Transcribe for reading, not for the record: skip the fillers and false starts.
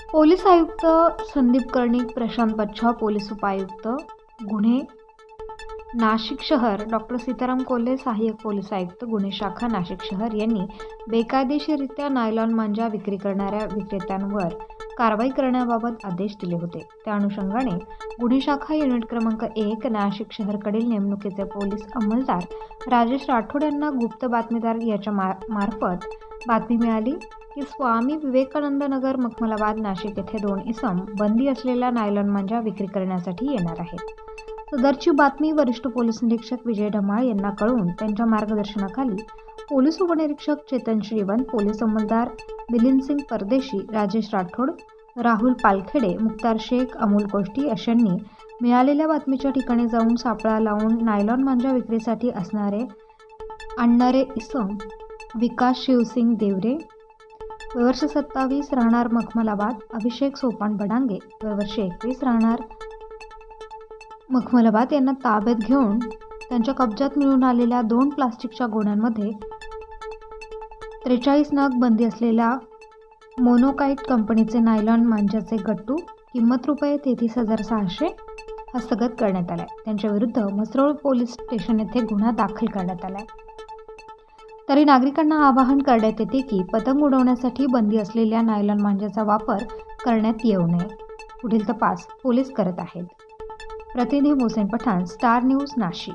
Police आयुक्त Sandeep Karnik, Prashant Bachhav, police उपायुक्त गुन्हे नाशिक शहर डॉक्टर सीताराम कोल्हे, सहाय्यक पोलीस आयुक्त गुन्हे शाखा नाशिक शहर यांनी बेकायदेशीररित्या नायलॉन मांजा विक्री करणाऱ्या विक्रेत्यांवर कारवाई करण्याबाबत आदेश दिले होते। त्या अनुषंगाने गुन्हे शाखा युनिट क्रमांक 1 नाशिक शहरकडील नेमणुकीचे पोलीस अंमलदार राजेश राठोड यांना गुप्त बातमीदार याच्या मार्फत बातमी मिळाली की स्वामी विवेकानंद नगर मखमलाबाद नाशिक येथे 2 इसम बंदी असलेल्या नायलॉन मांजा विक्री करण्यासाठी येणार आहेत। सदरची बातमी वरिष्ठ पोलीस निरीक्षक विजय ढमाळ यांना कळवून त्यांच्या मार्गदर्शनाखाली पोलीस उपनिरीक्षक चेतन श्रीवंत, पोलीस अंमलदार मिलिंद सिंग परदेशी, राजेश राठोड, राहुल पालखेडे, मुक्तार शेख, अमोल कोष्टी अशांनी मिळालेल्या बातमीच्या ठिकाणी जाऊन सापळा लावून नायलॉन मांजा विक्रीसाठी आणणारे इसम विकास शिवसिंग देवरे, वर्ष 27 राहणार मखमलाबाद, अभिषेक सोपान बडांगे, वर्ष 21 राहणार मखमलाबाद यांना ताब्यात घेऊन त्यांच्या कब्जात मिळून आलेल्या 2 प्लास्टिकच्या गोण्यांमध्ये 43 नग बंदी असलेल्या मोनोकाइट कंपनीचे नायलॉन मांजाचे गट्टू किंमत रुपये 33,600 हस्तगत करण्यात आलाय। त्यांच्या विरुद्ध म्हसरोळ पोलीस स्टेशन येथे गुन्हा दाखल करण्यात आलाय। तरी नागरिकांना आवाहन करण्यात येते की पतंग उडवण्यासाठी बंदी असलेल्या नायलॉन मांजाचा वापर करण्यात येऊ नये। पुढील तपास पोलीस करत आहेत। प्रतिनिधी मोहसेन पठाण, स्टार न्यूज, नाशिक।